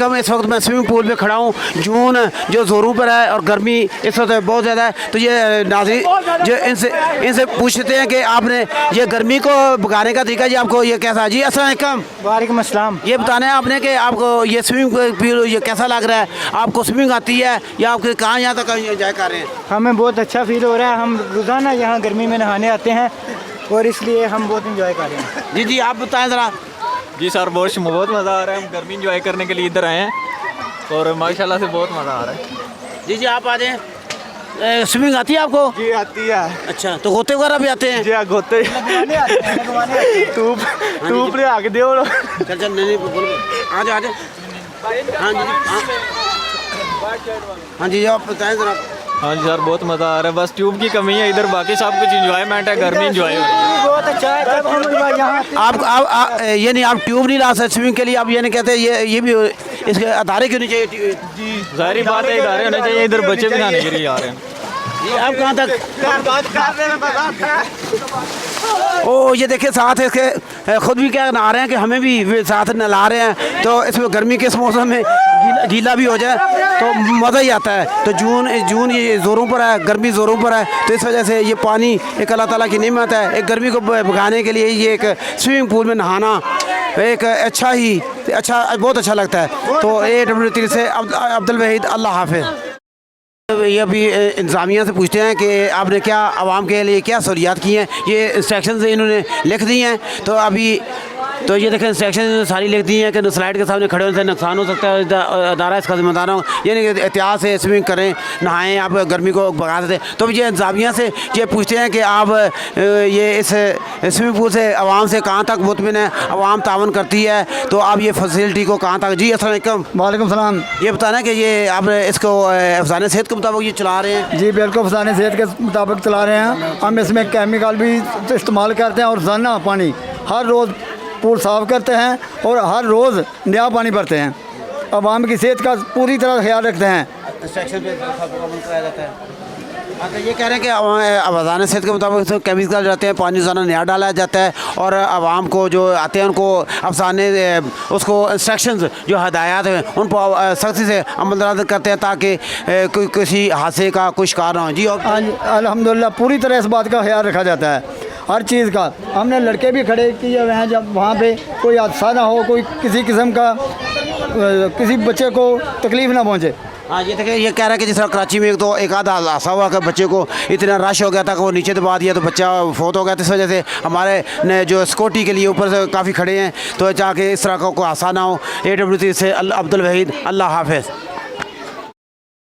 अलैकुम। इस वक्त मैं स्विमिंग पूल में खड़ा हूँ। जून जो ज़ोरों पर है और गर्मी इस वक्त बहुत ज़्यादा है। तो ये नाज़रीन जो इनसे पूछते हैं कि आपने ये गर्मी को भगाने का तरीका जी आपको ये कैसा? जी अस्सलाम वालेकुम। वालेकुम अस्सलाम। ये बताना है आपने कि आपको ये स्विमिंग पूल ये कैसा लग रहा है? आपको स्विमिंग आती है या आपके कहाँ यहाँ तक एंजॉय कर रहे हैं? हमें बहुत अच्छा फील हो रहा है। हम रोज़ाना यहाँ गर्मी में नहाने आते हैं और इसलिए हम बहुत इंजॉय कर रहे हैं। जी आप बताएं ज़रा। जी सर बहुत मज़ा आ रहा है। हम गर्मी इंजॉय करने के लिए इधर आए हैं और माशाल्लाह से बहुत मज़ा आ रहा है। जी आप आ जाएं। स्विमिंग आती है आपको? जी आती है। अच्छा तो गोते वगैरह भी आते हैं? जी गोते टूप ले आके दो। चल चल नहीं बोलो आ जा। हाँ जी हाँ जी आप बताएं ज़रा। हाँ जी सर बहुत मज़ा आ रहा है। बस ट्यूब की कमी है इधर, बाकी सब कुछ इंजॉयमेंट है। गर्मी इंजॉय हो रही है। बहुत अच्छा है। जब हम यहाँ आप ये नहीं आप ट्यूब नहीं ला सकते स्विमिंग के लिए? आप ये नहीं कहते ये भी इसके अदारे क्यों नहीं चाहिए? जी जाहिर बात है इदारे होने चाहिए। इधर बच्चे भी नहाने के लिए आ रहे हैं। जी आप कहाँ तक? ओ ये देखिए साथ है इसके खुद भी क्या नहा रहे हैं कि हमें भी साथ नहला रहे हैं। तो इसमें गर्मी के इस मौसम में गीला भी हो जाए तो मज़ा ही आता है। तो जून ये ज़ोरों पर है, गर्मी ज़ोरों पर है। तो इस वजह से ये पानी एक अल्लाह ताला की नेमत है। एक गर्मी को भगाने के लिए ये एक स्विमिंग पूल में नहाना एक बहुत अच्छा लगता है। तो AWT से अब्दुल वहीद, अल्लाह हाफ़िज़। ये अभी इंतज़ामिया से पूछते हैं कि आपने क्या आवाम के लिए क्या सहूलियात की हैं। ये इंस्ट्रक्शन इन्होंने लिख दी हैं। तो अभी तो ये देखें इंस्ट्रक्शन सारी लिख दी हैं कि स्लाइड के सामने खड़े होने से नुकसान हो सकता है। अदारा इसका जिम्मेदार हो, यानी कि एहतियात से स्विमिंग करें, नहाएं, आप गर्मी को भगा देते। तो ये इंतज़ामिया से ये पूछते हैं कि आप ये इस स्विमिंग पूल से आवाम से कहाँ तक मुतमिन है, आवाम तावन करती है, तो आप ये फैसिलिटी को कहाँ तक? जी अस्सलाम वालेकुम। वालेकुम सलाम। ये बताना कि ये आप इसको अफसाने सेहत के मुताबिक ये चला रहे हैं? जी बिल्कुल फसाने सेहत के मुताबिक चला रहे हैं। हम इसमें केमिकल भी इस्तेमाल करते हैं और रोज़ाना पानी हर रोज़ पूल साफ़ करते हैं और हर रोज़ नया पानी भरते हैं। आवाम की सेहत का पूरी तरह ख्याल रखते हैं। इंस्ट्रक्शन पे कराया जाता है। अच्छा ये कह रहे हैं कि अफसाने सेहत के मुताबिक तो केमिकल रहते हैं, पानी रोज़ाना नया डाला जाता है और आवाम को जो आते हैं उनको अफसाने उसको इंस्ट्रक्शंस जो हदायत हैं उन पर सख्ती से अमल दरामद करते हैं ताकि किसी हादसे का कोई शिकार ना हो। जी अल्हम्दुलिल्लाह पूरी तरह इस बात का ख्याल रखा जाता है हर चीज़ का। हमने लड़के भी खड़े किए हुए हैं जब वहाँ पे कोई हादसा ना हो, कोई किसी किस्म का किसी बच्चे को तकलीफ़ ना पहुँचे। हाँ ये देखिए ये कह रहा है कि जिस तरह कराची में एक आधा हादसा हुआ कि बच्चे को इतना रश हो गया था कि वो नीचे दबा दिया तो बच्चा फोत हो गया। तो इस वजह से हमारे जो सिक्योरिटी के लिए ऊपर से काफ़ी खड़े हैं तो चाहे इस तरह का कोई हादसा ना हो। AWT से अब्दुल वहीद, अल्लाह हाफ़िज़।